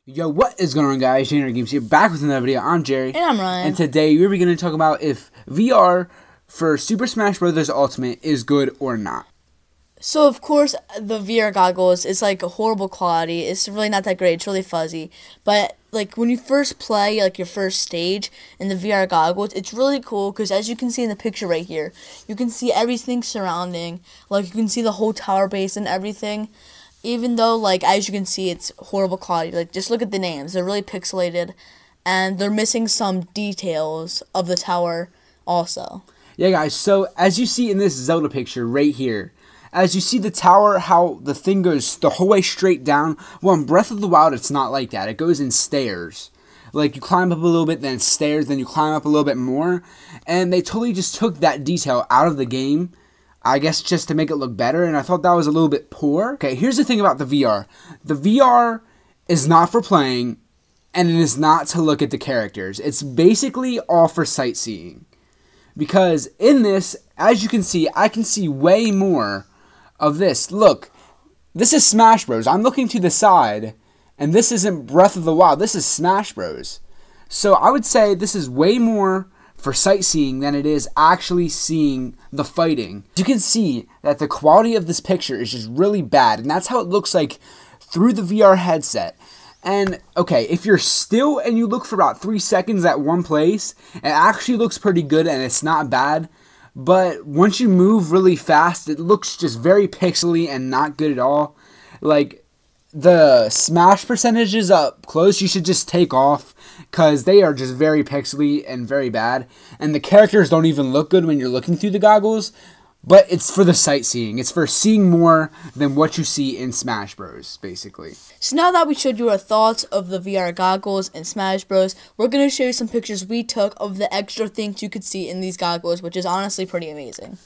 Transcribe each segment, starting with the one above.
Yo, what is going on, guys? January Games here, back with another video. I'm Jerry. And I'm Ryan. And today we're going to talk about if VR for Super Smash Bros. Ultimate is good or not. So, of course, the VR goggles, it's like a horrible quality. It's really not that great. It's really fuzzy. But, like, when you first play, like, your first stage in the VR goggles, it's really cool because, as you can see in the picture right here, you can see everything surrounding. Like, you can see the whole tower base and everything. Even though, like, as you can see, it's horrible quality. Like, just look at the names. They're really pixelated. And they're missing some details of the tower also. Yeah, guys, so as you see in this Zelda picture right here, as you see the tower, how the thing goes the whole way straight down. Well, in Breath of the Wild, it's not like that. It goes in stairs. Like, you climb up a little bit, then stairs, then you climb up a little bit more. And they totally just took that detail out of the game, I guess just to make it look better, and I thought that was a little bit poor. Okay, here's the thing about the VR. The VR is not for playing, and it is not to look at the characters. It's basically all for sightseeing. Because in this, as you can see, I can see way more of this. Look, this is Smash Bros. I'm looking to the side, and this isn't Breath of the Wild. This is Smash Bros. So I would say this is way more for sightseeing than it is actually seeing the fighting. You can see that the quality of this picture is just really bad, and that's how it looks like through the VR headset. And okay, if you're still and you look for about 3 seconds at one place, it actually looks pretty good and it's not bad. But once you move really fast, it looks just very pixely and not good at all. Like, the smash percentages up close, you should just take off, because they are just very pixely and very bad. And the characters don't even look good when you're looking through the goggles. But it's for the sightseeing. It's for seeing more than what you see in Smash Bros, basically. So now that we showed you our thoughts of the VR goggles and Smash Bros, we're going to show you some pictures we took of the extra things you could see in these goggles, which is honestly pretty amazing.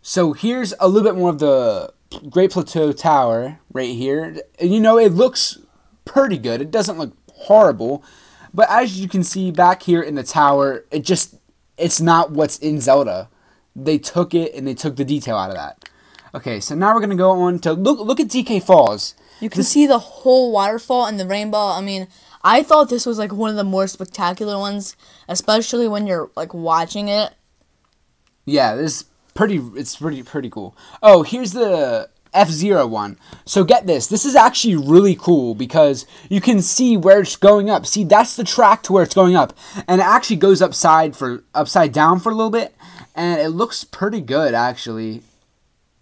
So here's a little bit more of the Great Plateau Tower right here. You know, it looks pretty good. It doesn't look horrible. But as you can see back here in the tower, it's not what's in Zelda. They took it and they took the detail out of that. Okay, so now we're going to go on to look at DK Falls. You can see the whole waterfall and the rainbow. I mean, I thought this was like one of the more spectacular ones, especially when you're like watching it. Yeah, it's pretty cool. Oh, here's the F-Zero one. So get this. This is actually really cool because you can see where it's going up. See, that's the track to where it's going up. And it actually goes upside down for a little bit. And it looks pretty good, actually.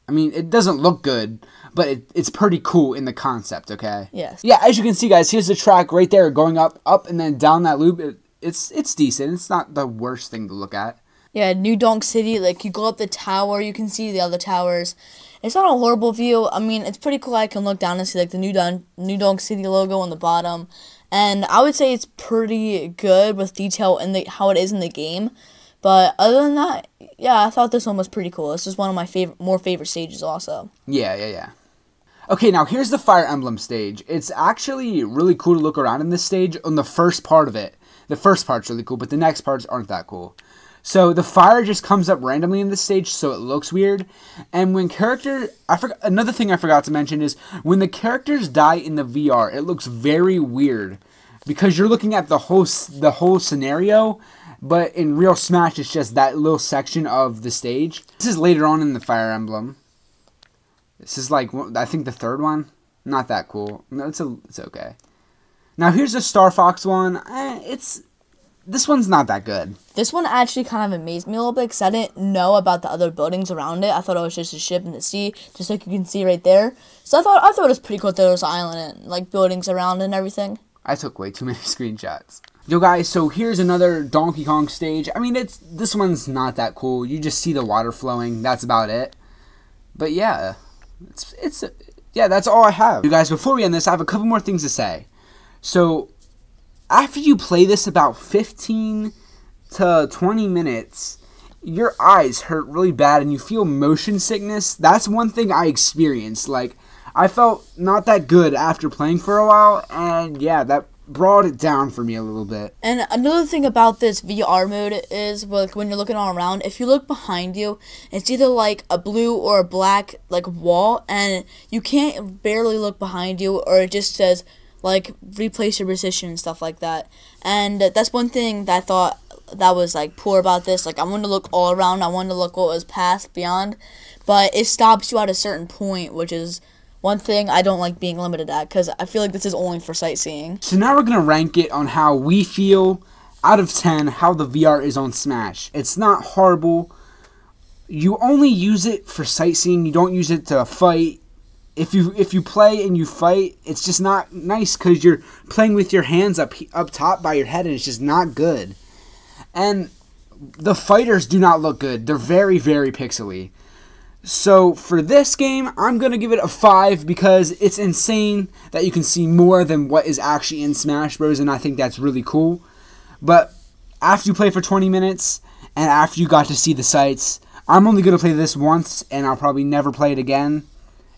I mean, it doesn't look good, but it's pretty cool in the concept, okay? Yes. Yeah, as you can see, guys, here's the track right there going up, and then down that loop. It's decent. It's not the worst thing to look at. Yeah, New Donk City, like, you go up the tower, you can see the other towers. It's not a horrible view. I mean, it's pretty cool. I can look down and see, like, the New Donk City logo on the bottom. And I would say it's pretty good with detail in how it is in the game. But other than that, yeah, I thought this one was pretty cool. This is one of my favorite stages also. Yeah. Okay, now here's the Fire Emblem stage. It's actually really cool to look around in this stage on the first part of it. The first part's really cool, but the next parts aren't that cool. So the fire just comes up randomly in this stage, so it looks weird. And when another thing I forgot to mention is when the characters die in the VR, it looks very weird because you're looking at the whole scenario. But in real Smash, it's just that little section of the stage. This is later on in the Fire Emblem. This is like, I think the third one. Not that cool. No, it's okay. Now here's the Star Fox one. This one's not that good. This one actually kind of amazed me a little bit because I didn't know about the other buildings around it. I thought it was just a ship in the sea, just like you can see right there. So I thought it was pretty cool that there was an island and like buildings around and everything. I took way too many screenshots. Yo guys, so here's another Donkey Kong stage. I mean, this one's not that cool. You just see the water flowing. That's about it. But yeah, yeah, that's all I have. You guys, before we end this, I have a couple more things to say. So after you play this about 15 to 20 minutes, your eyes hurt really bad and you feel motion sickness. That's one thing I experienced. Like, I felt not that good after playing for a while, and yeah, that brought it down for me a little bit. And another thing about this VR mode is, like, when you're looking all around, if you look behind you, it's either like a blue or a black like wall, and you can't barely look behind you, or it just says like replace your position and stuff like that. And that's one thing that I thought that was like poor about this. Like I wanted to look all around, I wanted to look what was past, beyond, but it stops you at a certain point, which is one thing I don't like being limited at, because I feel like this is only for sightseeing. So now we're going to rank it on how we feel out of 10 how the VR is on Smash. It's not horrible. You only use it for sightseeing. You don't use it to fight. If you play and you fight, it's just not nice because you're playing with your hands up top by your head, and it's just not good. And the fighters do not look good. They're very, very pixely. So for this game, I'm going to give it a 5 because it's insane that you can see more than what is actually in Smash Bros. And I think that's really cool. But after you play for 20 minutes and after you got to see the sights, I'm only going to play this once and I'll probably never play it again.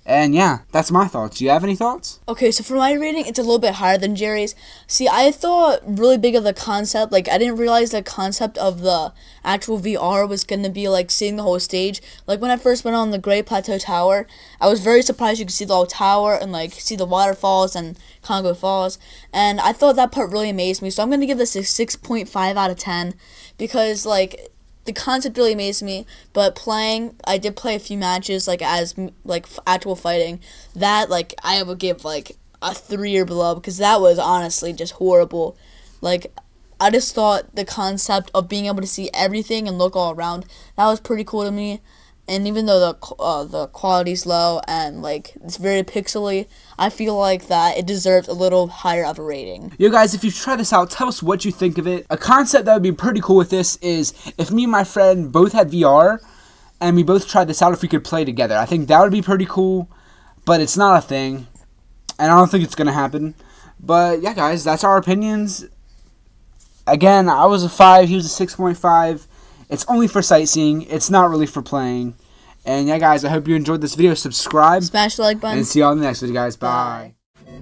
And yeah, that's my thoughts. Do you have any thoughts? Okay, so for my rating, it's a little bit higher than Jerry's. See, I thought really big of the concept. Like, I didn't realize the concept of the actual VR was going to be, like, seeing the whole stage. Like, when I first went on the Great Plateau Tower, I was very surprised you could see the whole tower and, like, see the waterfalls and Congo Falls. And I thought that part really amazed me. So I'm going to give this a 6.5 out of 10 because, like, the concept really amazed me, but playing, I did play a few matches, like, as, like, actual fighting. That, like, I would give, like, a 3 or below, because that was honestly just horrible. Like, I just thought the concept of being able to see everything and look all around, that was pretty cool to me. And even though the quality's low and, like, it's very pixely, I feel like that it deserves a little higher of a rating. Yo guys, if you try this out, tell us what you think of it. A concept that would be pretty cool with this is if me and my friend both had VR and we both tried this out, if we could play together. I think that would be pretty cool, but it's not a thing. And I don't think it's going to happen. But yeah guys, that's our opinions. Again, I was a 5, he was a 6.5. It's only for sightseeing. It's not really for playing. And yeah, guys, I hope you enjoyed this video. Subscribe. Smash the like button. And see you all in the next video, guys. Bye. Bye.